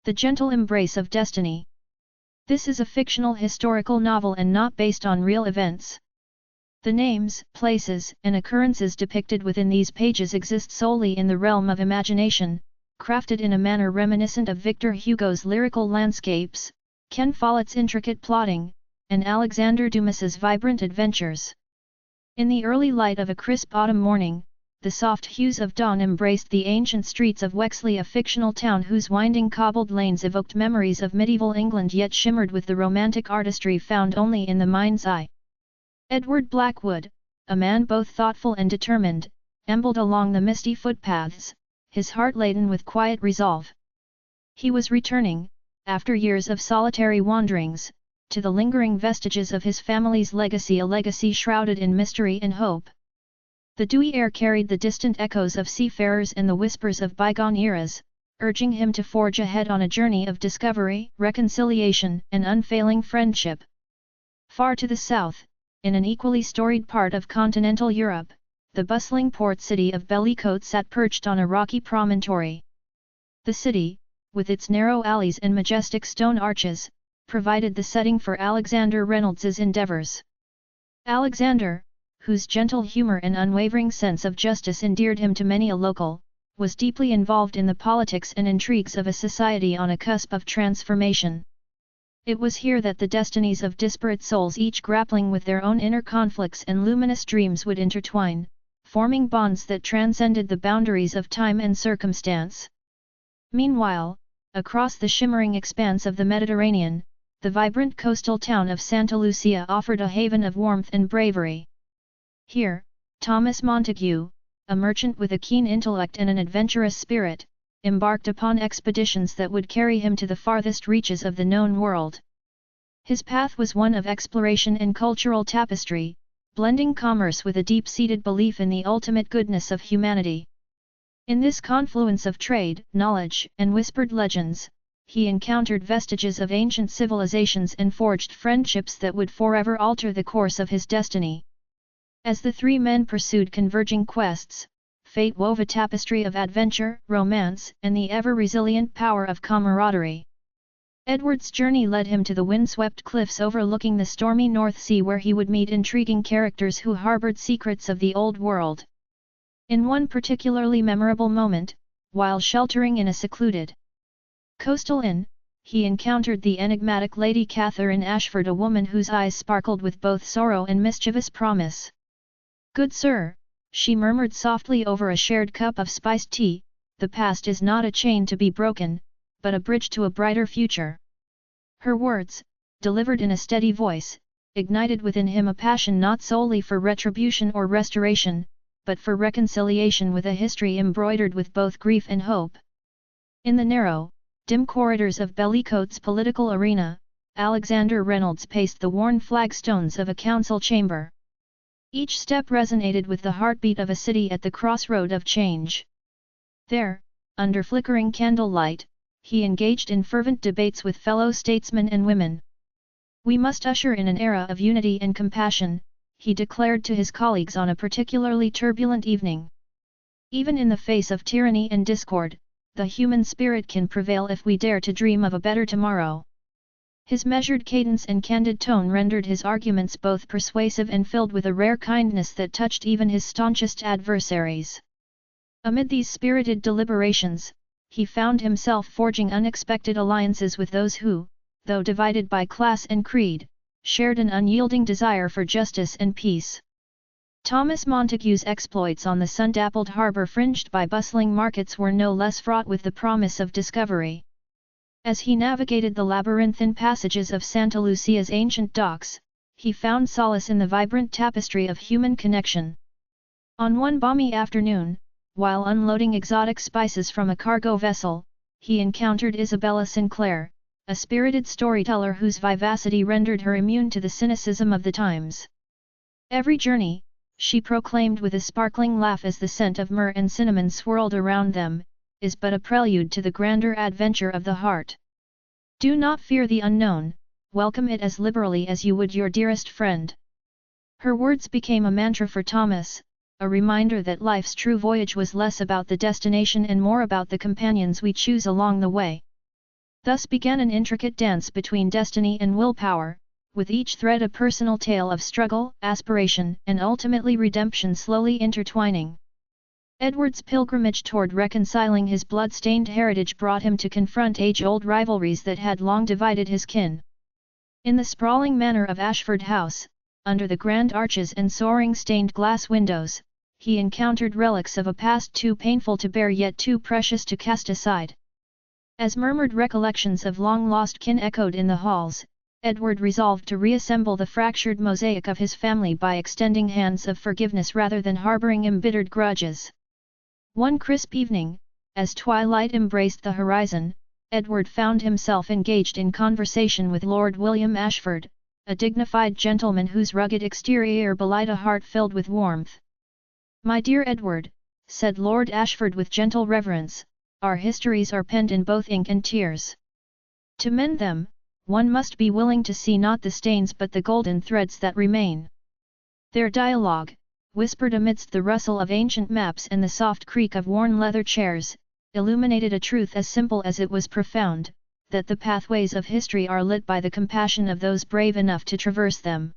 The Gentle Embrace of Destiny. This is a fictional historical novel and not based on real events. The names, places, and occurrences depicted within these pages exist solely in the realm of imagination, crafted in a manner reminiscent of Victor Hugo's lyrical landscapes, Ken Follett's intricate plotting, and Alexandre Dumas's vibrant adventures. In the early light of a crisp autumn morning, the soft hues of dawn embraced the ancient streets of Wexley, a fictional town whose winding cobbled lanes evoked memories of medieval England yet shimmered with the romantic artistry found only in the mind's eye. Edward Blackwood, a man both thoughtful and determined, ambled along the misty footpaths, his heart laden with quiet resolve. He was returning, after years of solitary wanderings, to the lingering vestiges of his family's legacy, a legacy shrouded in mystery and hope. The dewy air carried the distant echoes of seafarers and the whispers of bygone eras, urging him to forge ahead on a journey of discovery, reconciliation, and unfailing friendship. Far to the south, in an equally storied part of continental Europe, the bustling port city of Bellicote sat perched on a rocky promontory. The city, with its narrow alleys and majestic stone arches, provided the setting for Alexander Reynolds's endeavours. Alexander, whose gentle humour and unwavering sense of justice endeared him to many a local, was deeply involved in the politics and intrigues of a society on a cusp of transformation. It was here that the destinies of disparate souls, each grappling with their own inner conflicts and luminous dreams, would intertwine, forming bonds that transcended the boundaries of time and circumstance. Meanwhile, across the shimmering expanse of the Mediterranean, the vibrant coastal town of Santa Lucia offered a haven of warmth and bravery. Here, Thomas Montague, a merchant with a keen intellect and an adventurous spirit, embarked upon expeditions that would carry him to the farthest reaches of the known world. His path was one of exploration and cultural tapestry, blending commerce with a deep-seated belief in the ultimate goodness of humanity. In this confluence of trade, knowledge, and whispered legends, he encountered vestiges of ancient civilizations and forged friendships that would forever alter the course of his destiny. As the three men pursued converging quests, fate wove a tapestry of adventure, romance, and the ever-resilient power of camaraderie. Edward's journey led him to the windswept cliffs overlooking the stormy North Sea, where he would meet intriguing characters who harbored secrets of the old world. In one particularly memorable moment, while sheltering in a secluded coastal inn, he encountered the enigmatic Lady Catherine Ashford, a woman whose eyes sparkled with both sorrow and mischievous promise. "Good sir," she murmured softly over a shared cup of spiced tea, "the past is not a chain to be broken, but a bridge to a brighter future." Her words, delivered in a steady voice, ignited within him a passion not solely for retribution or restoration, but for reconciliation with a history embroidered with both grief and hope. In the narrow, dim corridors of Bellicote's political arena, Alexander Reynolds paced the worn flagstones of a council chamber. Each step resonated with the heartbeat of a city at the crossroad of change. There, under flickering candlelight, he engaged in fervent debates with fellow statesmen and women. "We must usher in an era of unity and compassion," he declared to his colleagues on a particularly turbulent evening. "Even in the face of tyranny and discord, the human spirit can prevail if we dare to dream of a better tomorrow." His measured cadence and candid tone rendered his arguments both persuasive and filled with a rare kindness that touched even his staunchest adversaries. Amid these spirited deliberations, he found himself forging unexpected alliances with those who, though divided by class and creed, shared an unyielding desire for justice and peace. Thomas Montague's exploits on the sun-dappled harbour fringed by bustling markets were no less fraught with the promise of discovery. As he navigated the labyrinthine passages of Santa Lucia's ancient docks, he found solace in the vibrant tapestry of human connection. On one balmy afternoon, while unloading exotic spices from a cargo vessel, he encountered Isabella Sinclair, a spirited storyteller whose vivacity rendered her immune to the cynicism of the times. "Every journey," she proclaimed with a sparkling laugh as the scent of myrrh and cinnamon swirled around them, "is but a prelude to the grander adventure of the heart. Do not fear the unknown, welcome it as liberally as you would your dearest friend." Her words became a mantra for Thomas, a reminder that life's true voyage was less about the destination and more about the companions we choose along the way. Thus began an intricate dance between destiny and willpower, with each thread a personal tale of struggle, aspiration, and ultimately redemption slowly intertwining. Edward's pilgrimage toward reconciling his blood-stained heritage brought him to confront age-old rivalries that had long divided his kin. In the sprawling manor of Ashford House, under the grand arches and soaring stained-glass windows, he encountered relics of a past too painful to bear yet too precious to cast aside. As murmured recollections of long-lost kin echoed in the halls, Edward resolved to reassemble the fractured mosaic of his family by extending hands of forgiveness rather than harboring embittered grudges. One crisp evening, as twilight embraced the horizon, Edward found himself engaged in conversation with Lord William Ashford, a dignified gentleman whose rugged exterior belied a heart filled with warmth. "My dear Edward," said Lord Ashford with gentle reverence, "our histories are penned in both ink and tears. To mend them, one must be willing to see not the stains but the golden threads that remain." Their dialogue, whispered amidst the rustle of ancient maps and the soft creak of worn leather chairs, illuminated a truth as simple as it was profound, that the pathways of history are lit by the compassion of those brave enough to traverse them.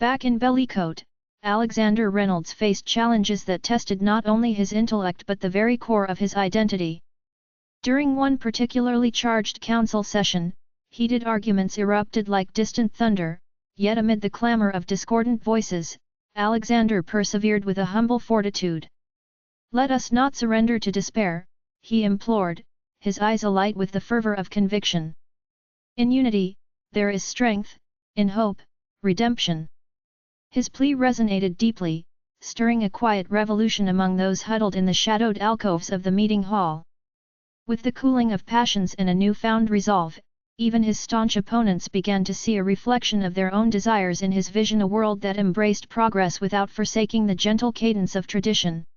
Back in Bellicote, Alexander Reynolds faced challenges that tested not only his intellect but the very core of his identity. During one particularly charged council session, heated arguments erupted like distant thunder, yet amid the clamour of discordant voices, Alexander persevered with a humble fortitude. "Let us not surrender to despair," he implored, his eyes alight with the fervour of conviction. "In unity, there is strength, in hope, redemption." His plea resonated deeply, stirring a quiet revolution among those huddled in the shadowed alcoves of the meeting hall. With the cooling of passions and a newfound resolve, even his staunch opponents began to see a reflection of their own desires in his vision, a world that embraced progress without forsaking the gentle cadence of tradition.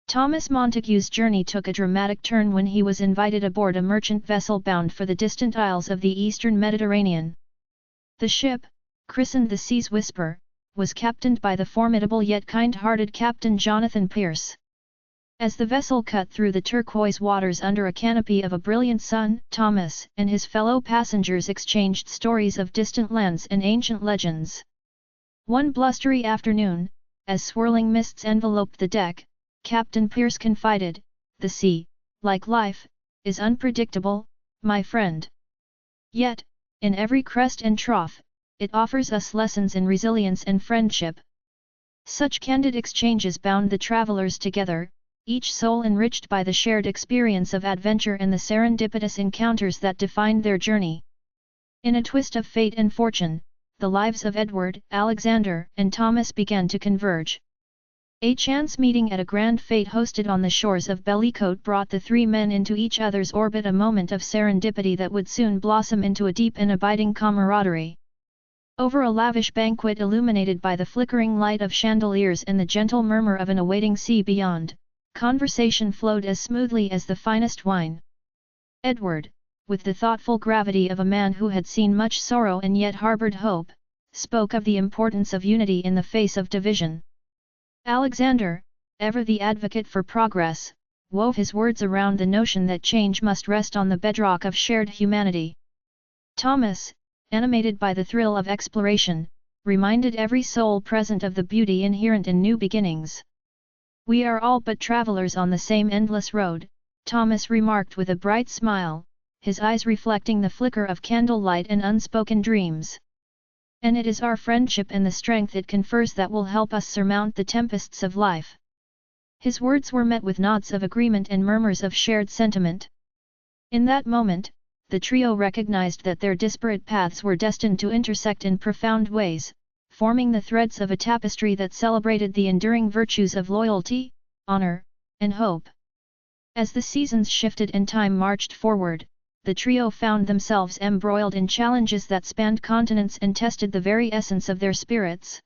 Thomas Montague's journey took a dramatic turn when he was invited aboard a merchant vessel bound for the distant isles of the eastern Mediterranean. The ship, christened the Sea's Whisper, was captained by the formidable yet kind-hearted Captain Jonathan Pierce. As the vessel cut through the turquoise waters under a canopy of a brilliant sun, Thomas and his fellow passengers exchanged stories of distant lands and ancient legends. One blustery afternoon, as swirling mists enveloped the deck, Captain Pierce confided, "The sea, like life, is unpredictable, my friend. Yet, in every crest and trough, it offers us lessons in resilience and friendship." Such candid exchanges bound the travelers together, each soul enriched by the shared experience of adventure and the serendipitous encounters that defined their journey. In a twist of fate and fortune, the lives of Edward, Alexander, and Thomas began to converge. A chance meeting at a grand fete hosted on the shores of Bellicote brought the three men into each other's orbit, a moment of serendipity that would soon blossom into a deep and abiding camaraderie. Over a lavish banquet illuminated by the flickering light of chandeliers and the gentle murmur of an awaiting sea beyond, conversation flowed as smoothly as the finest wine. Edward, with the thoughtful gravity of a man who had seen much sorrow and yet harbored hope, spoke of the importance of unity in the face of division. Alexander, ever the advocate for progress, wove his words around the notion that change must rest on the bedrock of shared humanity. Thomas, animated by the thrill of exploration, reminded every soul present of the beauty inherent in new beginnings. "We are all but travelers on the same endless road," Thomas remarked with a bright smile, his eyes reflecting the flicker of candlelight and unspoken dreams. "And it is our friendship and the strength it confers that will help us surmount the tempests of life." His words were met with nods of agreement and murmurs of shared sentiment. In that moment, the trio recognized that their disparate paths were destined to intersect in profound ways, forming the threads of a tapestry that celebrated the enduring virtues of loyalty, honor, and hope. As the seasons shifted and time marched forward, the trio found themselves embroiled in challenges that spanned continents and tested the very essence of their spirits.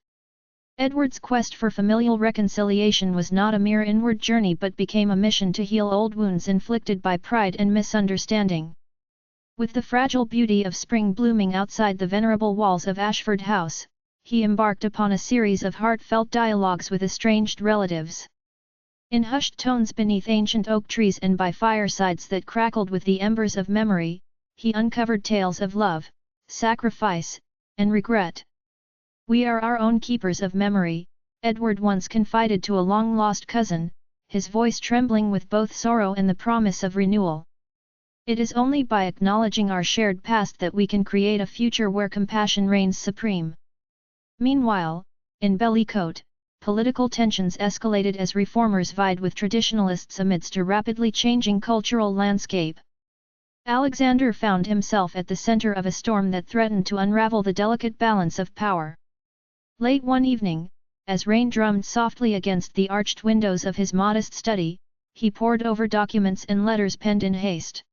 Edward's quest for familial reconciliation was not a mere inward journey but became a mission to heal old wounds inflicted by pride and misunderstanding. With the fragile beauty of spring blooming outside the venerable walls of Ashford House, he embarked upon a series of heartfelt dialogues with estranged relatives. In hushed tones beneath ancient oak trees and by firesides that crackled with the embers of memory, he uncovered tales of love, sacrifice, and regret. "We are our own keepers of memory," Edward once confided to a long-lost cousin, his voice trembling with both sorrow and the promise of renewal. "It is only by acknowledging our shared past that we can create a future where compassion reigns supreme." Meanwhile, in Bellicote, political tensions escalated as reformers vied with traditionalists amidst a rapidly changing cultural landscape. Alexander found himself at the center of a storm that threatened to unravel the delicate balance of power. Late one evening, as rain drummed softly against the arched windows of his modest study, he pored over documents and letters penned in haste.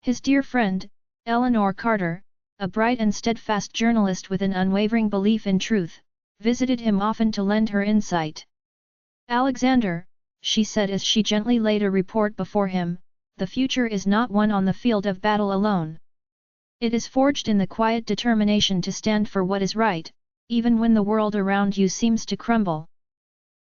His dear friend, Eleanor Carter, a bright and steadfast journalist with an unwavering belief in truth, visited him often to lend her insight. "Alexander," she said as she gently laid a report before him, "the future is not won on the field of battle alone. It is forged in the quiet determination to stand for what is right, even when the world around you seems to crumble."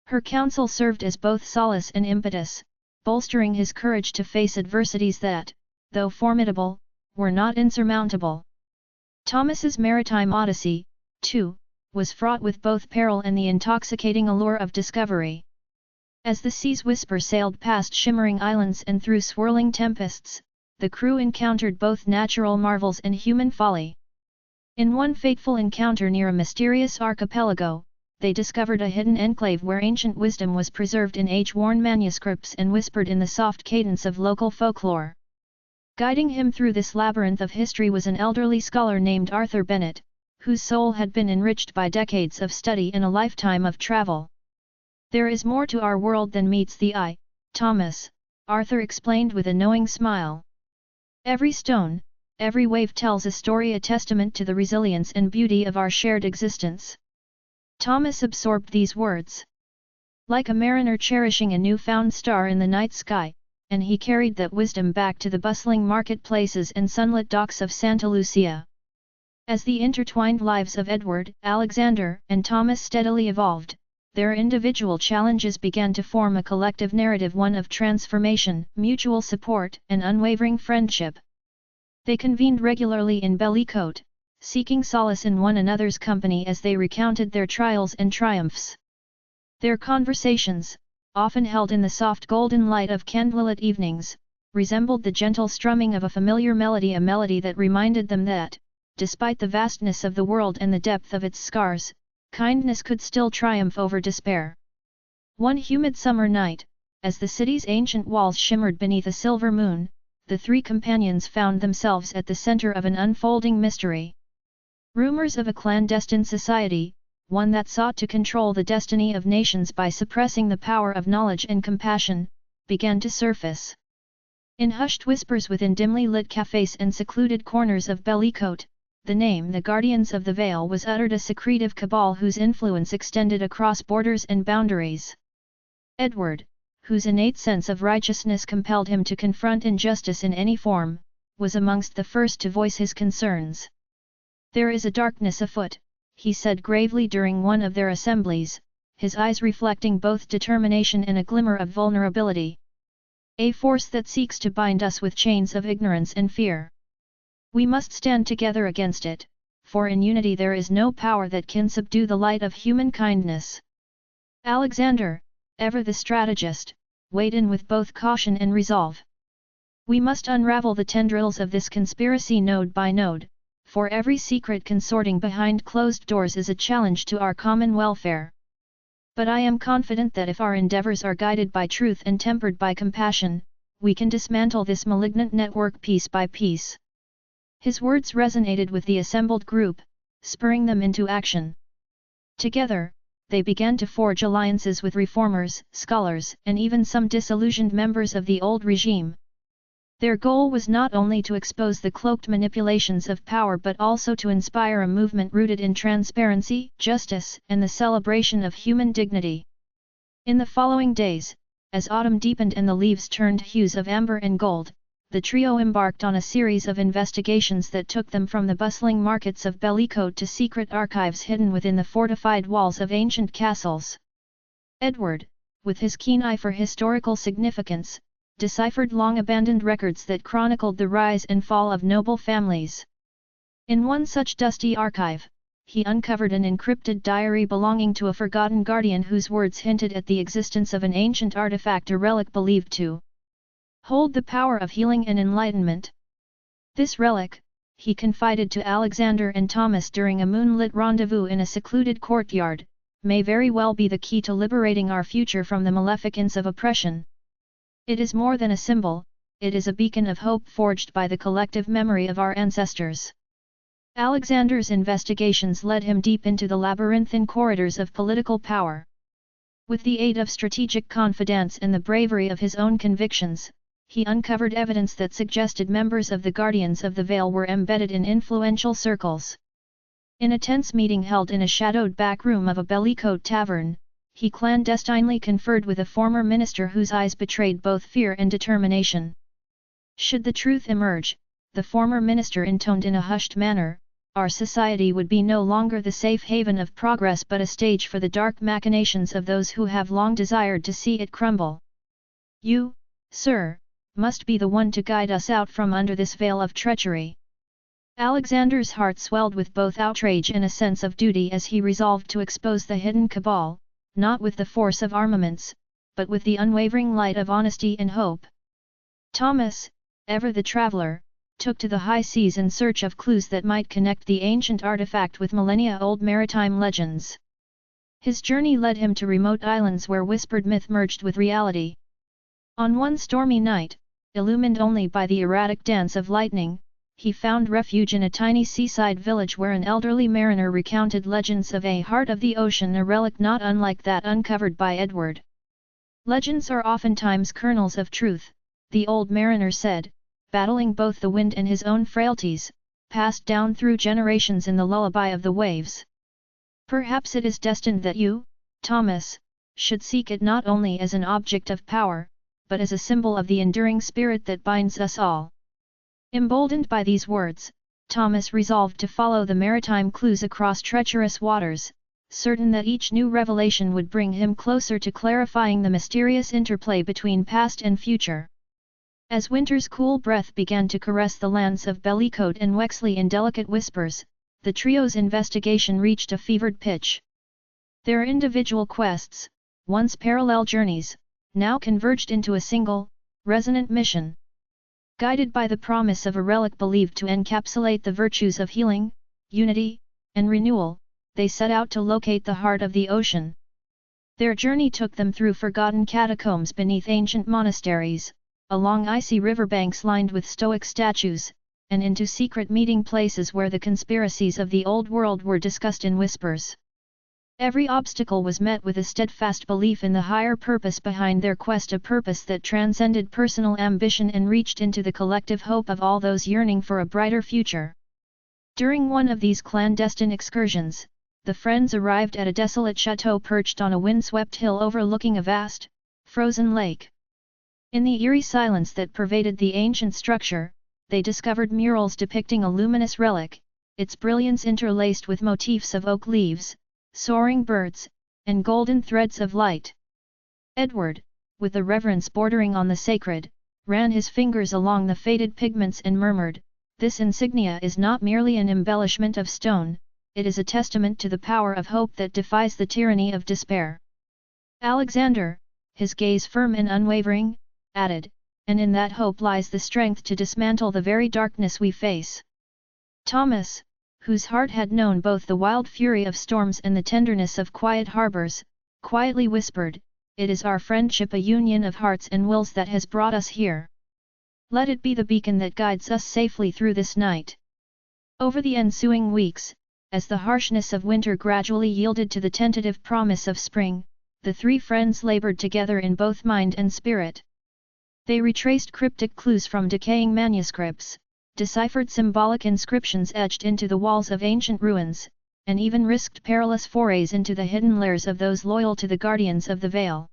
Her counsel served as both solace and impetus, bolstering his courage to face adversities that, though formidable, were not insurmountable. Thomas's maritime odyssey, too, was fraught with both peril and the intoxicating allure of discovery. As the sea's whisper sailed past shimmering islands and through swirling tempests, the crew encountered both natural marvels and human folly. In one fateful encounter near a mysterious archipelago, they discovered a hidden enclave where ancient wisdom was preserved in age-worn manuscripts and whispered in the soft cadence of local folklore. Guiding him through this labyrinth of history was an elderly scholar named Arthur Bennett, whose soul had been enriched by decades of study and a lifetime of travel. "There is more to our world than meets the eye, Thomas," Arthur explained with a knowing smile. "Every stone, every wave tells a story, a testament to the resilience and beauty of our shared existence." Thomas absorbed these words. Like a mariner cherishing a new-found star in the night sky, and he carried that wisdom back to the bustling marketplaces and sunlit docks of Santa Lucia. As the intertwined lives of Edward, Alexander, and Thomas steadily evolved, their individual challenges began to form a collective narrative, one of transformation, mutual support, and unwavering friendship. They convened regularly in Bellicote, seeking solace in one another's company as they recounted their trials and triumphs. Their conversations, often held in the soft golden light of candlelit evenings, resembled the gentle strumming of a familiar melody, a melody that reminded them that, despite the vastness of the world and the depth of its scars, kindness could still triumph over despair. One humid summer night, as the city's ancient walls shimmered beneath a silver moon, the three companions found themselves at the center of an unfolding mystery. Rumors of a clandestine society, one that sought to control the destiny of nations by suppressing the power of knowledge and compassion, began to surface. In hushed whispers within dimly lit cafes and secluded corners of Bellicote, the name the Guardians of the Veil was uttered, a secretive cabal whose influence extended across borders and boundaries. Edward, whose innate sense of righteousness compelled him to confront injustice in any form, was amongst the first to voice his concerns. "There is a darkness afoot," he said gravely during one of their assemblies, his eyes reflecting both determination and a glimmer of vulnerability. "A force that seeks to bind us with chains of ignorance and fear. We must stand together against it, for in unity there is no power that can subdue the light of human kindness." Alexander, ever the strategist, weighed in with both caution and resolve. "We must unravel the tendrils of this conspiracy node by node, for every secret consorting behind closed doors is a challenge to our common welfare. But I am confident that if our endeavors are guided by truth and tempered by compassion, we can dismantle this malignant network piece by piece." His words resonated with the assembled group, spurring them into action. Together, they began to forge alliances with reformers, scholars, and even some disillusioned members of the old regime. Their goal was not only to expose the cloaked manipulations of power but also to inspire a movement rooted in transparency, justice, and the celebration of human dignity. In the following days, as autumn deepened and the leaves turned hues of amber and gold, the trio embarked on a series of investigations that took them from the bustling markets of Bellicote to secret archives hidden within the fortified walls of ancient castles. Edward, with his keen eye for historical significance, deciphered long-abandoned records that chronicled the rise and fall of noble families. In one such dusty archive, he uncovered an encrypted diary belonging to a forgotten guardian whose words hinted at the existence of an ancient artifact or relic believed to hold the power of healing and enlightenment. This relic, he confided to Alexander and Thomas during a moonlit rendezvous in a secluded courtyard, may very well be the key to liberating our future from the maleficence of oppression. It is more than a symbol, it is a beacon of hope forged by the collective memory of our ancestors. Alexander's investigations led him deep into the labyrinthine corridors of political power. With the aid of strategic confidence and the bravery of his own convictions, he uncovered evidence that suggested members of the Guardians of the Veil were embedded in influential circles. In a tense meeting held in a shadowed back room of a bellicote tavern, he clandestinely conferred with a former minister whose eyes betrayed both fear and determination. Should the truth emerge, the former minister intoned in a hushed manner, our society would be no longer the safe haven of progress but a stage for the dark machinations of those who have long desired to see it crumble. You, sir, must be the one to guide us out from under this veil of treachery. Alexander's heart swelled with both outrage and a sense of duty as he resolved to expose the hidden cabal, not with the force of armaments, but with the unwavering light of honesty and hope. Thomas, ever the traveler, took to the high seas in search of clues that might connect the ancient artifact with millennia-old maritime legends. His journey led him to remote islands where whispered myth merged with reality. On one stormy night, illumined only by the erratic dance of lightning, he found refuge in a tiny seaside village where an elderly mariner recounted legends of a heart of the ocean, a relic not unlike that uncovered by Edward. Legends are oftentimes kernels of truth, the old mariner said, battling both the wind and his own frailties, passed down through generations in the lullaby of the waves. Perhaps it is destined that you, Thomas, should seek it not only as an object of power, but as a symbol of the enduring spirit that binds us all. Emboldened by these words, Thomas resolved to follow the maritime clues across treacherous waters, certain that each new revelation would bring him closer to clarifying the mysterious interplay between past and future. As winter's cool breath began to caress the lands of Bellicote and Wexley in delicate whispers, the trio's investigation reached a fevered pitch. Their individual quests, once parallel journeys, now converged into a single, resonant mission. Guided by the promise of a relic believed to encapsulate the virtues of healing, unity, and renewal, they set out to locate the heart of the ocean. Their journey took them through forgotten catacombs beneath ancient monasteries, along icy riverbanks lined with stoic statues, and into secret meeting places where the conspiracies of the old world were discussed in whispers. Every obstacle was met with a steadfast belief in the higher purpose behind their quest, a purpose that transcended personal ambition and reached into the collective hope of all those yearning for a brighter future. During one of these clandestine excursions, the friends arrived at a desolate chateau perched on a windswept hill overlooking a vast, frozen lake. In the eerie silence that pervaded the ancient structure, they discovered murals depicting a luminous relic, its brilliance interlaced with motifs of oak leaves, soaring birds, and golden threads of light. Edward, with a reverence bordering on the sacred, ran his fingers along the faded pigments and murmured, "This insignia is not merely an embellishment of stone, it is a testament to the power of hope that defies the tyranny of despair." Alexander, his gaze firm and unwavering, added, "And in that hope lies the strength to dismantle the very darkness we face." Thomas, whose heart had known both the wild fury of storms and the tenderness of quiet harbors, quietly whispered, "It is our friendship, a union of hearts and wills, that has brought us here. Let it be the beacon that guides us safely through this night." Over the ensuing weeks, as the harshness of winter gradually yielded to the tentative promise of spring, the three friends labored together in both mind and spirit. They retraced cryptic clues from decaying manuscripts, deciphered symbolic inscriptions etched into the walls of ancient ruins, and even risked perilous forays into the hidden lairs of those loyal to the Guardians of the Veil.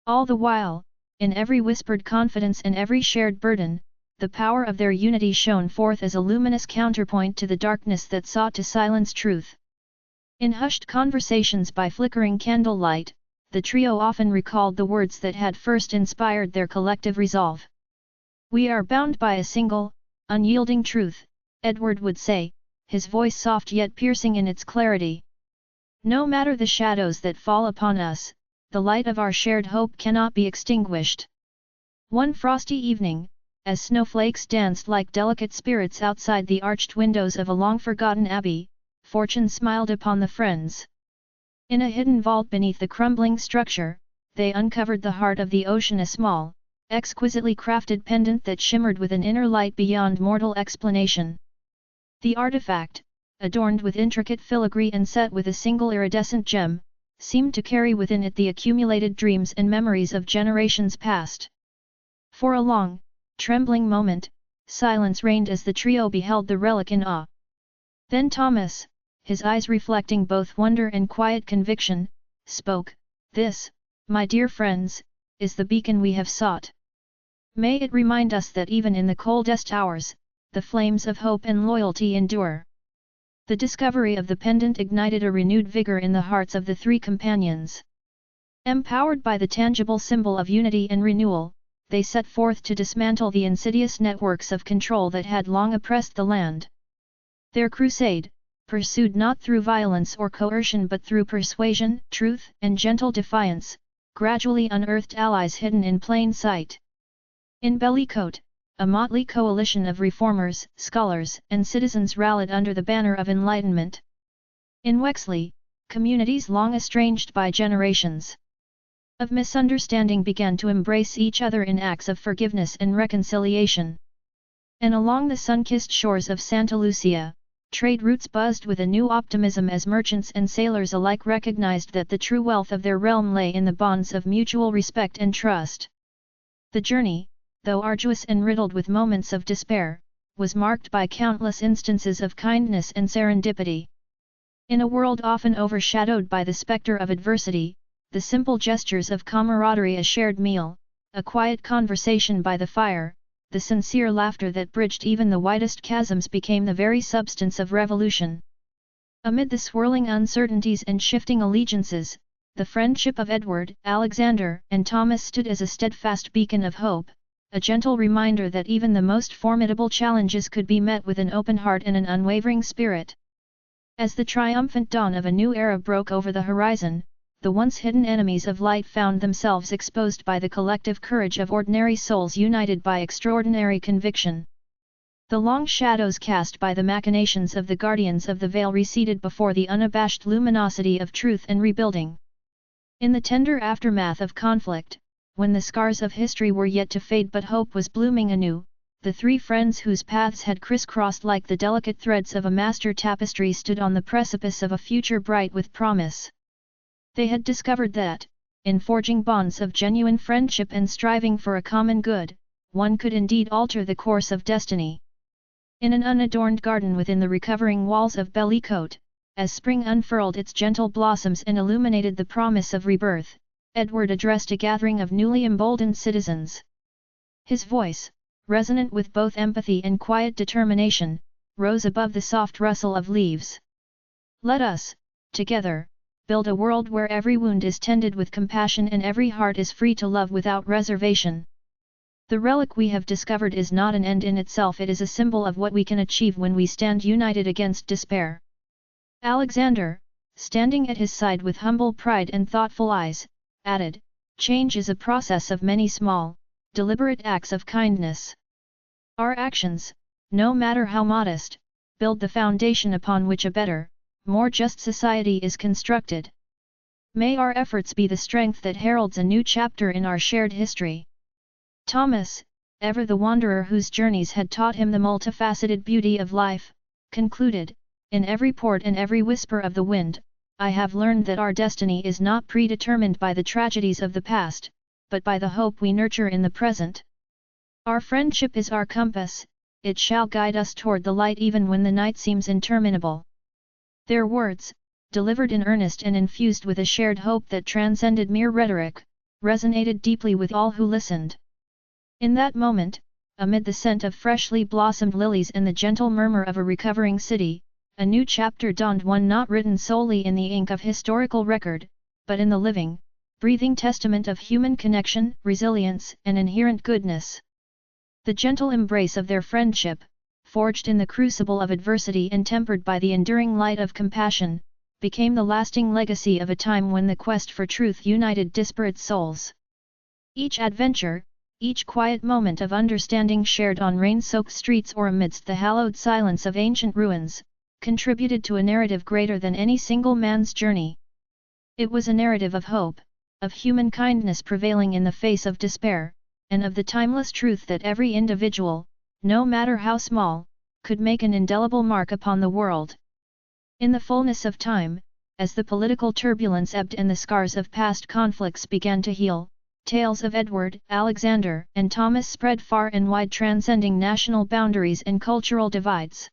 All the while, in every whispered confidence and every shared burden, the power of their unity shone forth as a luminous counterpoint to the darkness that sought to silence truth. In hushed conversations by flickering candlelight, the trio often recalled the words that had first inspired their collective resolve. "We are bound by a single, unyielding truth," Edward would say, his voice soft yet piercing in its clarity. "No matter the shadows that fall upon us, the light of our shared hope cannot be extinguished." One frosty evening, as snowflakes danced like delicate spirits outside the arched windows of a long-forgotten abbey, fortune smiled upon the friends. In a hidden vault beneath the crumbling structure, they uncovered the heart of the ocean, a small, exquisitely crafted pendant that shimmered with an inner light beyond mortal explanation. The artifact, adorned with intricate filigree and set with a single iridescent gem, seemed to carry within it the accumulated dreams and memories of generations past. For a long, trembling moment, silence reigned as the trio beheld the relic in awe. Then Thomas, his eyes reflecting both wonder and quiet conviction, spoke, "This, my dear friends, is the beacon we have sought. May it remind us that even in the coldest hours, the flames of hope and loyalty endure." The discovery of the pendant ignited a renewed vigor in the hearts of the three companions. Empowered by the tangible symbol of unity and renewal, they set forth to dismantle the insidious networks of control that had long oppressed the land. Their crusade, pursued not through violence or coercion but through persuasion, truth, and gentle defiance, gradually unearthed allies hidden in plain sight. In Bellicote, a motley coalition of reformers, scholars, and citizens rallied under the banner of enlightenment. In Wexley, communities long estranged by generations of misunderstanding began to embrace each other in acts of forgiveness and reconciliation. And along the sun-kissed shores of Santa Lucia, trade routes buzzed with a new optimism as merchants and sailors alike recognized that the true wealth of their realm lay in the bonds of mutual respect and trust. The journey, though arduous and riddled with moments of despair, was marked by countless instances of kindness and serendipity. In a world often overshadowed by the specter of adversity, the simple gestures of camaraderie, a shared meal, a quiet conversation by the fire, the sincere laughter that bridged even the widest chasms became the very substance of revolution. Amid the swirling uncertainties and shifting allegiances, the friendship of Edward, Alexander, and Thomas stood as a steadfast beacon of hope, a gentle reminder that even the most formidable challenges could be met with an open heart and an unwavering spirit. As the triumphant dawn of a new era broke over the horizon, the once hidden enemies of light found themselves exposed by the collective courage of ordinary souls united by extraordinary conviction. The long shadows cast by the machinations of the guardians of the veil receded before the unabashed luminosity of truth and rebuilding. In the tender aftermath of conflict, when the scars of history were yet to fade but hope was blooming anew, the three friends whose paths had crisscrossed like the delicate threads of a master tapestry stood on the precipice of a future bright with promise. They had discovered that, in forging bonds of genuine friendship and striving for a common good, one could indeed alter the course of destiny. In an unadorned garden within the recovering walls of Bellicote, as spring unfurled its gentle blossoms and illuminated the promise of rebirth, Edward addressed a gathering of newly emboldened citizens. His voice, resonant with both empathy and quiet determination, rose above the soft rustle of leaves. "Let us, together, build a world where every wound is tended with compassion and every heart is free to love without reservation. The relic we have discovered is not an end in itself, it is a symbol of what we can achieve when we stand united against despair." Alexander, standing at his side with humble pride and thoughtful eyes, added, "Change is a process of many small, deliberate acts of kindness. Our actions, no matter how modest, build the foundation upon which a better, more just society is constructed. May our efforts be the strength that heralds a new chapter in our shared history." Thomas, ever the wanderer whose journeys had taught him the multifaceted beauty of life, concluded, "In every port and every whisper of the wind, I have learned that our destiny is not predetermined by the tragedies of the past, but by the hope we nurture in the present. Our friendship is our compass, it shall guide us toward the light even when the night seems interminable." Their words, delivered in earnest and infused with a shared hope that transcended mere rhetoric, resonated deeply with all who listened. In that moment, amid the scent of freshly blossomed lilies and the gentle murmur of a recovering city, a new chapter dawned, one not written solely in the ink of historical record, but in the living, breathing testament of human connection, resilience, and inherent goodness. The gentle embrace of their friendship, forged in the crucible of adversity and tempered by the enduring light of compassion, became the lasting legacy of a time when the quest for truth united disparate souls. Each adventure, each quiet moment of understanding shared on rain-soaked streets or amidst the hallowed silence of ancient ruins, contributed to a narrative greater than any single man's journey. It was a narrative of hope, of human kindness prevailing in the face of despair, and of the timeless truth that every individual, no matter how small, could make an indelible mark upon the world. In the fullness of time, as the political turbulence ebbed and the scars of past conflicts began to heal, tales of Edward, Alexander, and Thomas spread far and wide, transcending national boundaries and cultural divides.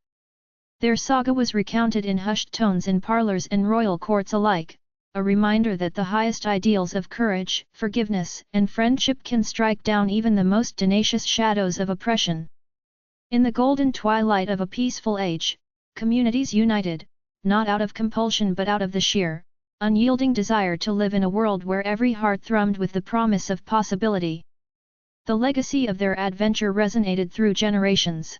Their saga was recounted in hushed tones in parlors and royal courts alike, a reminder that the highest ideals of courage, forgiveness, and friendship can strike down even the most tenacious shadows of oppression. In the golden twilight of a peaceful age, communities united, not out of compulsion but out of the sheer, unyielding desire to live in a world where every heart thrummed with the promise of possibility. The legacy of their adventure resonated through generations.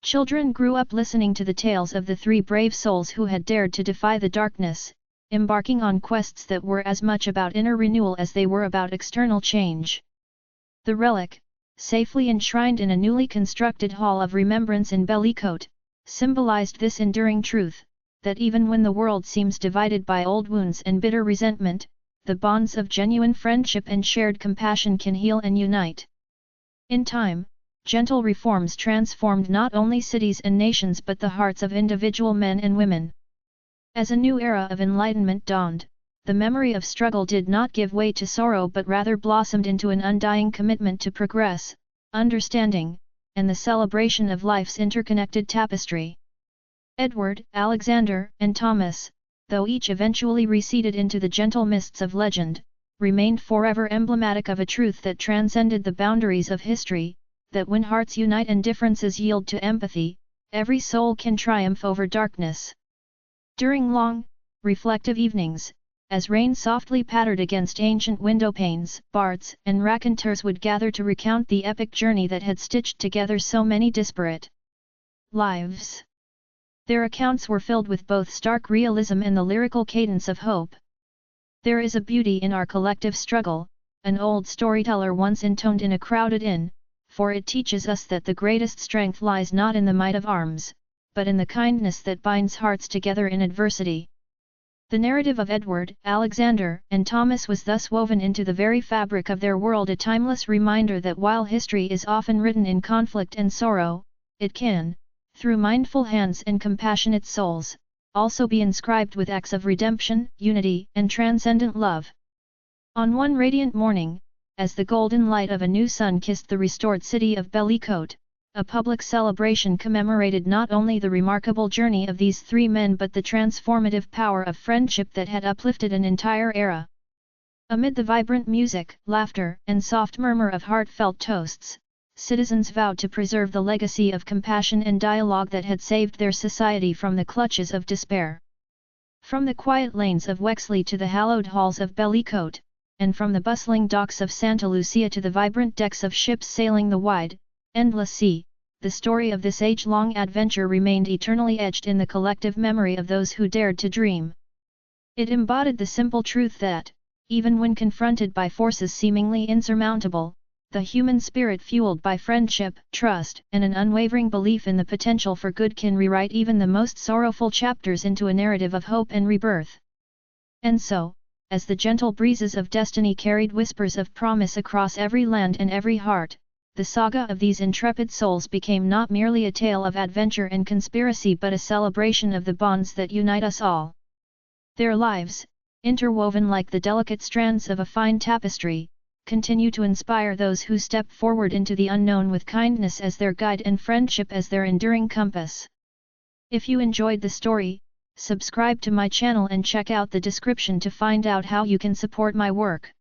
Children grew up listening to the tales of the three brave souls who had dared to defy the darkness, embarking on quests that were as much about inner renewal as they were about external change. The relic, safely enshrined in a newly constructed hall of remembrance in Bellicote, symbolized this enduring truth, that even when the world seems divided by old wounds and bitter resentment, the bonds of genuine friendship and shared compassion can heal and unite. In time, gentle reforms transformed not only cities and nations but the hearts of individual men and women. As a new era of enlightenment dawned, the memory of struggle did not give way to sorrow but rather blossomed into an undying commitment to progress, understanding, and the celebration of life's interconnected tapestry. Edward, Alexander, and Thomas, though each eventually receded into the gentle mists of legend, remained forever emblematic of a truth that transcended the boundaries of history, that when hearts unite and differences yield to empathy, every soul can triumph over darkness. During long, reflective evenings, as rain softly pattered against ancient windowpanes, bards and raconteurs would gather to recount the epic journey that had stitched together so many disparate lives. Their accounts were filled with both stark realism and the lyrical cadence of hope. "There is a beauty in our collective struggle," an old storyteller once intoned in a crowded inn, "for it teaches us that the greatest strength lies not in the might of arms, but in the kindness that binds hearts together in adversity." The narrative of Edward, Alexander, and Thomas was thus woven into the very fabric of their world, a timeless reminder that while history is often written in conflict and sorrow, it can, through mindful hands and compassionate souls, also be inscribed with acts of redemption, unity, and transcendent love. On one radiant morning, as the golden light of a new sun kissed the restored city of Bellicote, a public celebration commemorated not only the remarkable journey of these three men but the transformative power of friendship that had uplifted an entire era. Amid the vibrant music, laughter, and soft murmur of heartfelt toasts, citizens vowed to preserve the legacy of compassion and dialogue that had saved their society from the clutches of despair. From the quiet lanes of Wexley to the hallowed halls of Bellicote, and from the bustling docks of Santa Lucia to the vibrant decks of ships sailing the wide, endless sea, the story of this age-long adventure remained eternally etched in the collective memory of those who dared to dream. It embodied the simple truth that, even when confronted by forces seemingly insurmountable, the human spirit fueled by friendship, trust, and an unwavering belief in the potential for good can rewrite even the most sorrowful chapters into a narrative of hope and rebirth. And so, as the gentle breezes of destiny carried whispers of promise across every land and every heart, the saga of these intrepid souls became not merely a tale of adventure and conspiracy but a celebration of the bonds that unite us all. Their lives, interwoven like the delicate strands of a fine tapestry, continue to inspire those who step forward into the unknown with kindness as their guide and friendship as their enduring compass. If you enjoyed the story, subscribe to my channel and check out the description to find out how you can support my work.